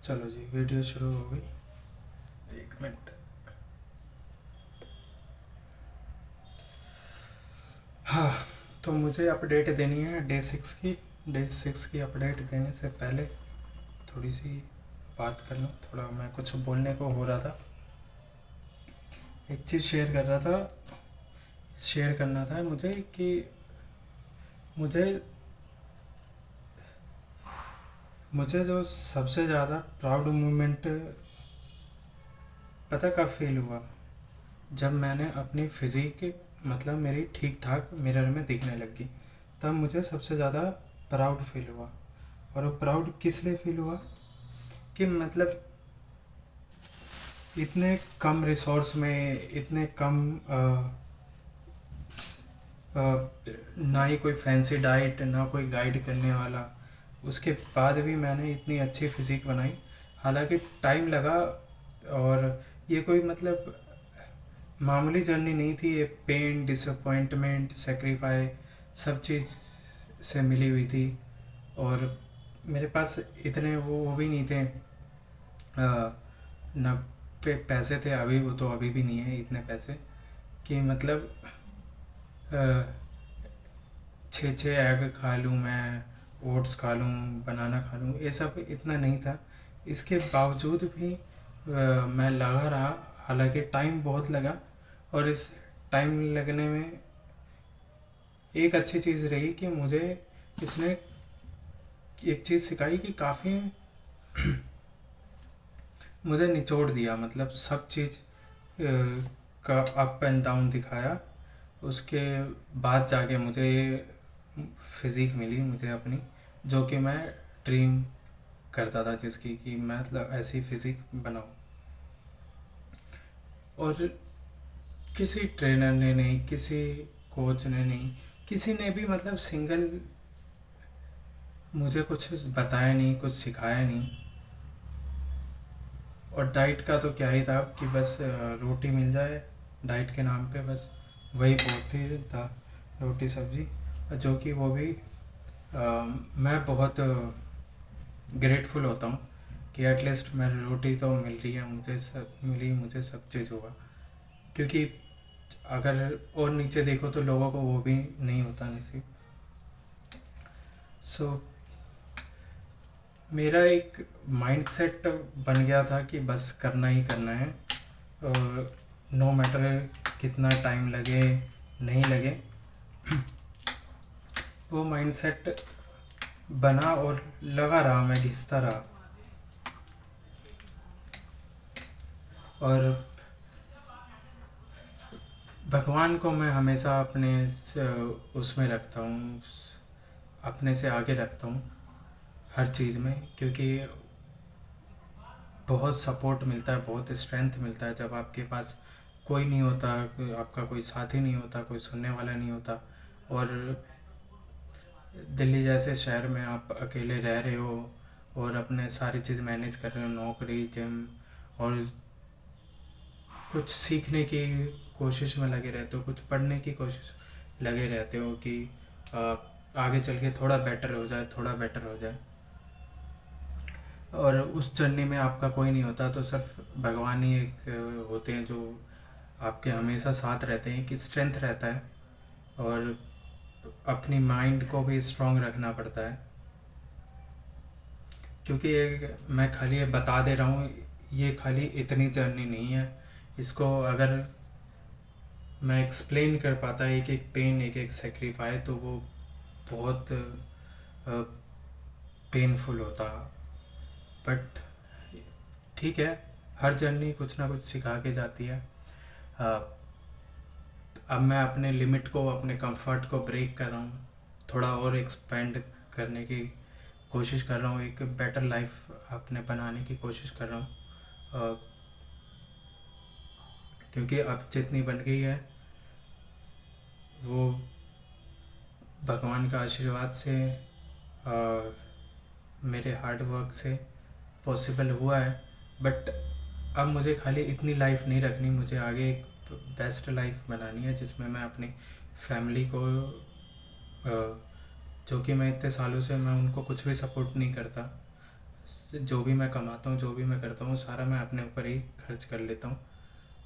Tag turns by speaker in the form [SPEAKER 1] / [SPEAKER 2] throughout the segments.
[SPEAKER 1] चलो जी, वीडियो शुरू हो गई। 1 मिनट। हाँ, तो मुझे अपडेट देनी है डे 6 की अपडेट देने से पहले थोड़ी सी बात कर लूँ। थोड़ा मैं कुछ बोलने को हो रहा था, एक चीज़ शेयर करना था मुझे कि मुझे मुझे जो सबसे ज़्यादा प्राउड मोमेंट पता कब फील हुआ, जब मैंने अपनी फिज़िक मतलब मेरी ठीक ठाक मिरर में दिखने लगी, तब मुझे सबसे ज़्यादा प्राउड फील हुआ। और वो प्राउड किस लिए फील हुआ कि मतलब इतने कम रिसोर्स में, इतने कम ना ही कोई फैंसी डाइट, ना कोई गाइड करने वाला, उसके बाद भी मैंने इतनी अच्छी फिज़िक बनाई। हालांकि टाइम लगा, और ये कोई मतलब मामूली जर्नी नहीं थी। ये पेन, डिसअपॉइंटमेंट, सेक्रीफाई सब चीज़ से मिली हुई थी। और मेरे पास इतने वो भी नहीं थे, न पे पैसे थे। अभी वो तो अभी भी नहीं है इतने पैसे कि मतलब 6 एग खा लूँ मैं, ओट्स खा लूँ, बनाना खा लूँ, ये सब इतना नहीं था। इसके बावजूद भी मैं लगा रहा। हालांकि टाइम बहुत लगा, और इस टाइम लगने में एक अच्छी चीज़ रही कि मुझे इसने एक चीज़ सिखाई कि काफ़ी मुझे निचोड़ दिया। मतलब सब चीज़ का अप एंड डाउन दिखाया। उसके बाद जाके मुझे फिज़िक मिली मुझे अपनी, जो कि मैं ड्रीम करता था जिसकी, कि मैं मतलब ऐसी फिज़िक बनाऊँ। और किसी ट्रेनर ने नहीं, किसी कोच ने नहीं, किसी ने भी मतलब सिंगल मुझे कुछ बताया नहीं, कुछ सिखाया नहीं। और डाइट का तो क्या ही था कि बस रोटी मिल जाए डाइट के नाम पे, बस वही बहुत ही था, रोटी सब्जी। जो कि वो भी मैं बहुत ग्रेटफुल होता हूँ कि एटलीस्ट मेरी रोटी तो मिल रही है मुझे, मुझे सब चीज़ हुआ। क्योंकि अगर और नीचे देखो तो लोगों को वो भी नहीं होता नसीब। सो मेरा एक माइंडसेट बन गया था कि बस करना ही करना है, और नो मैटर कितना टाइम लगे नहीं लगे। वो माइंडसेट बना और लगा रहा, मैं घिसता रहा। और भगवान को मैं हमेशा उसमें रखता हूँ, अपने से आगे रखता हूँ हर चीज़ में। क्योंकि बहुत सपोर्ट मिलता है, बहुत स्ट्रेंथ मिलता है जब आपके पास कोई नहीं होता, आपका कोई साथी नहीं होता, कोई सुनने वाला नहीं होता। और दिल्ली जैसे शहर में आप अकेले रह रहे हो और अपने सारी चीज़ मैनेज कर रहे हो, नौकरी, जिम, और कुछ सीखने की कोशिश में लगे रहते हो, कुछ पढ़ने की कोशिश लगे रहते हो कि आगे चल के थोड़ा बेटर हो जाए, थोड़ा बेटर हो जाए। और उस जर्नी में आपका कोई नहीं होता, तो सिर्फ भगवान ही एक होते हैं जो आपके हमेशा साथ रहते हैं, कि स्ट्रेंथ रहता है। और अपनी माइंड को भी स्ट्रांग रखना पड़ता है। क्योंकि मैं खाली ये बता दे रहा हूँ, ये खाली इतनी जर्नी नहीं है। इसको अगर मैं एक्सप्लेन कर पाता एक एक पेन, एक एक सेक्रीफाई, तो वो बहुत पेनफुल होता। बट ठीक है, हर जर्नी कुछ ना कुछ सिखा के जाती है। अ, अब मैं अपने लिमिट को, अपने कंफर्ट को ब्रेक कर रहा हूँ, थोड़ा और एक्सपेंड करने की कोशिश कर रहा हूँ, एक बेटर लाइफ अपने बनाने की कोशिश कर रहा हूँ। क्योंकि अब जितनी बन गई है वो भगवान का आशीर्वाद से, मेरे हार्ड वर्क से पॉसिबल हुआ है। बट अब मुझे खाली इतनी लाइफ नहीं रखनी, मुझे आगे एक बेस्ट लाइफ बनानी है जिसमें मैं अपनी फैमिली को, जो कि मैं इतने सालों से मैं उनको कुछ भी सपोर्ट नहीं करता, जो भी मैं कमाता हूँ, जो भी मैं करता हूँ, सारा मैं अपने ऊपर ही खर्च कर लेता हूँ।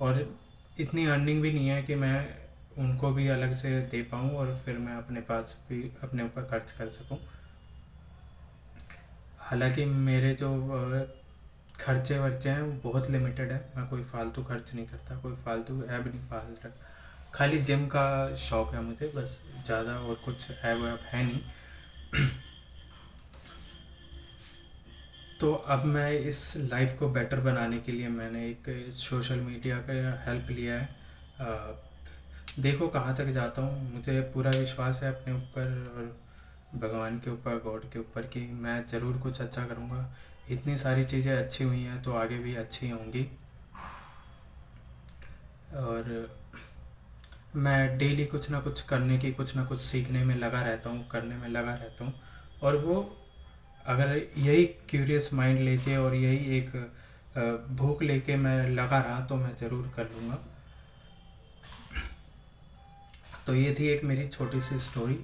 [SPEAKER 1] और इतनी अर्निंग भी नहीं है कि मैं उनको भी अलग से दे पाऊँ और फिर मैं अपने पास भी अपने ऊपर खर्च कर सकूँ। हालांकि मेरे जो खर्चे वर्चे हैं वो बहुत लिमिटेड है। मैं कोई फालतू खर्च नहीं करता, कोई फालतू ऐब नहीं पाल रहा। खाली जिम का शौक है मुझे, बस। ज़्यादा और कुछ ऐब वैब है नहीं। तो अब मैं इस लाइफ को बेटर बनाने के लिए मैंने एक सोशल मीडिया का हेल्प लिया है। देखो कहाँ तक जाता हूँ। मुझे पूरा विश्वास है अपने ऊपर और भगवान के ऊपर, गॉड के ऊपर, कि मैं ज़रूर कुछ अच्छा करूँगा। इतनी सारी चीज़ें अच्छी हुई हैं तो आगे भी अच्छी होंगी। और मैं डेली कुछ ना कुछ करने की, कुछ ना कुछ सीखने में लगा रहता हूँ, करने में लगा रहता हूँ। और वो, अगर यही क्यूरियस माइंड लेके और यही एक भूख लेके मैं लगा रहा तो मैं ज़रूर कर लूँगा। तो ये थी एक मेरी छोटी सी स्टोरी।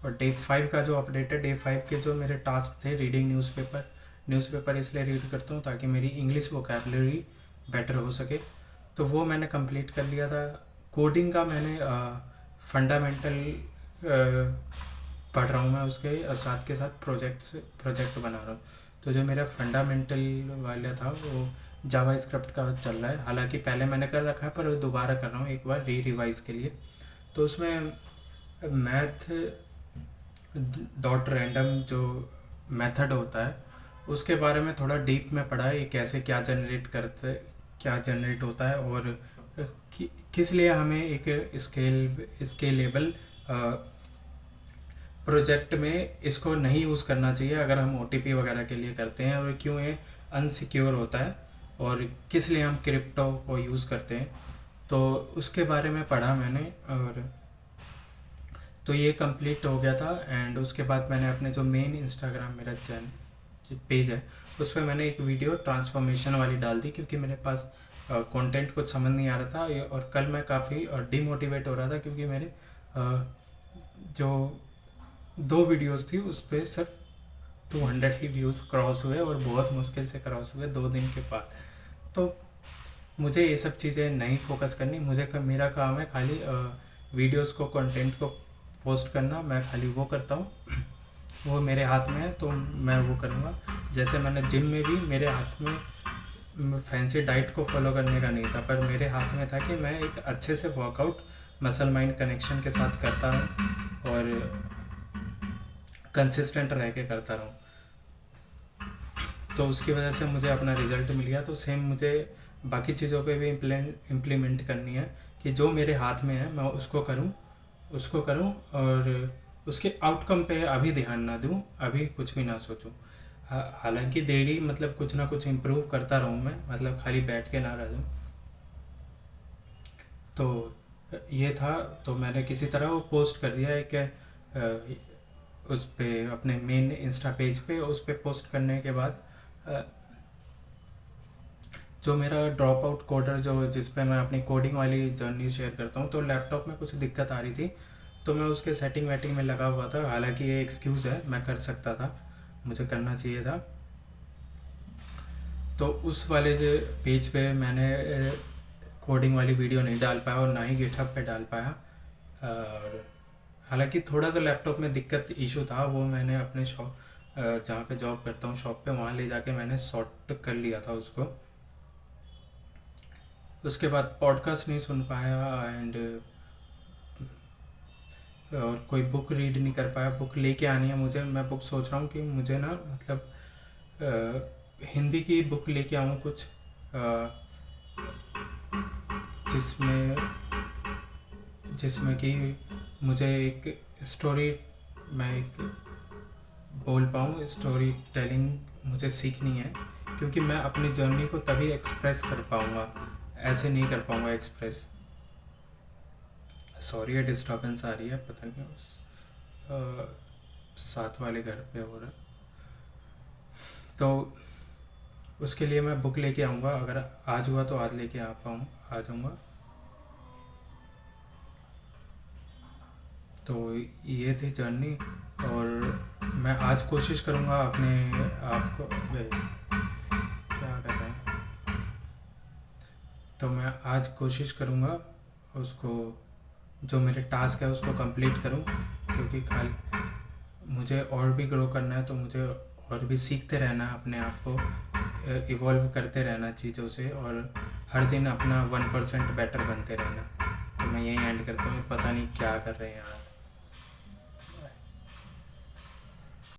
[SPEAKER 1] और डे 5 का जो अपडेट है, डे 5 के जो मेरे टास्क थे, रीडिंग न्यूज़पेपर इसलिए रीड करता हूँ ताकि मेरी इंग्लिश वोकैबलरी बेटर हो सके। तो वो मैंने कंप्लीट कर लिया था। कोडिंग का मैंने फंडामेंटल पढ़ रहा हूँ मैं, उसके साथ के साथ प्रोजेक्ट बना रहा हूँ। तो जो मेरा फंडामेंटल वाला था वो जावा स्क्रिप्ट का चल रहा है। हालांकि पहले मैंने कर रखा है पर दोबारा कर रहा हूँ एक बार रिवाइज के लिए। तो उसमें मैथ डॉट रैंडम जो मेथड होता है उसके बारे में थोड़ा डीप में पढ़ा है। ये कैसे क्या जनरेट होता है और किस लिए हमें एक स्केलेबल प्रोजेक्ट में इसको नहीं यूज़ करना चाहिए अगर हम ओटीपी वगैरह के लिए करते हैं, और क्यों ये अनसिक्योर होता है और किस लिए हम क्रिप्टो को यूज़ करते हैं। तो उसके बारे में पढ़ा मैंने। और तो ये कंप्लीट हो गया था। एंड उसके बाद मैंने अपने जो मेन इंस्टाग्राम मेरा पेज है उस पर मैंने एक वीडियो ट्रांसफॉर्मेशन वाली डाल दी, क्योंकि मेरे पास कंटेंट कुछ समझ नहीं आ रहा था। और कल मैं काफ़ी डिमोटिवेट हो रहा था क्योंकि मेरे जो 2 वीडियोस थी उस पर सिर्फ 200 ही व्यूज़ क्रॉस हुए, और बहुत मुश्किल से क्रॉस हुए 2 दिन के बाद। तो मुझे ये सब चीज़ें नहीं फोकस करनी। मेरा काम है खाली वीडियोस को, कंटेंट को पोस्ट करना। मैं खाली वो करता हूँ, वो मेरे हाथ में है तो मैं वो करूँगा। जैसे मैंने जिम में भी, मेरे हाथ में फैंसी डाइट को फॉलो करने का नहीं था, पर मेरे हाथ में था कि मैं एक अच्छे से वर्कआउट मसल माइंड कनेक्शन के साथ करता रहूँ और कंसिस्टेंट रह के करता रहूँ। तो उसकी वजह से मुझे अपना रिज़ल्ट मिल गया। तो सेम मुझे बाकी चीज़ों पे भी इम्प्लीमेंट करनी है कि जो मेरे हाथ में है मैं उसको करूँ और उसके आउटकम पे अभी ध्यान ना दूँ, अभी कुछ भी ना सोचूँ। हालांकि डेली मतलब कुछ ना कुछ इम्प्रूव करता रहूँ मैं, मतलब खाली बैठ के ना रह जाऊँ। तो ये था। तो मैंने किसी तरह वो पोस्ट कर दिया है कि उस पे अपने मेन इंस्टा पेज पे, उस पे पोस्ट करने के बाद जो मेरा ड्रॉप आउट कोडर जो जिस पे मैं अपनी कोडिंग वाली जर्नी शेयर करता हूँ, तो लैपटॉप में कुछ दिक्कत आ रही थी तो मैं उसके सेटिंग वेटिंग में लगा हुआ था। हालांकि ये एक्सक्यूज़ है, मैं कर सकता था, मुझे करना चाहिए था। तो उस वाले जो पेज पे मैंने कोडिंग वाली वीडियो नहीं डाल पाया और ना ही गिटहब पे डाल पाया। और हालांकि थोड़ा सा लैपटॉप में दिक्कत इशू था, वो मैंने अपने शॉप, जहाँ पे जॉब करता हूँ शॉप पे, वहाँ ले जाके मैंने सॉर्ट कर लिया था उसको। उसके बाद पॉडकास्ट नहीं सुन पाया एंड और कोई बुक रीड नहीं कर पाया। बुक लेके आनी है मुझे। मैं बुक सोच रहा हूँ कि मुझे ना मतलब हिंदी की बुक लेके आऊँ कुछ, जिसमें जिसमें कि मुझे एक स्टोरी, मैं एक बोल पाऊँ। स्टोरी टेलिंग मुझे सीखनी है, क्योंकि मैं अपनी जर्नी को तभी एक्सप्रेस कर पाऊँगा, ऐसे नहीं कर पाऊँगा एक्सप्रेस। सॉरी ये डिस्टर्बेंस आ रही है, पता नहीं साथ वाले घर पे हो रहा है। तो उसके लिए मैं बुक लेके आऊँगा। अगर आज हुआ तो आज लेके आ जाऊँगा। तो ये थी जर्नी। और मैं आज कोशिश करूँगा अपने आप को क्या कर रहे हैं, तो मैं आज कोशिश करूँगा उसको, जो मेरे टास्क है उसको कंप्लीट करूँ, क्योंकि खाली मुझे और भी ग्रो करना है, तो मुझे और भी सीखते रहना है, अपने आप को इवॉल्व करते रहना चीज़ों से, और हर दिन अपना 1% बेटर बनते रहना। तो मैं यहीं एंड करता हूँ, पता नहीं क्या कर रहे हैं यार।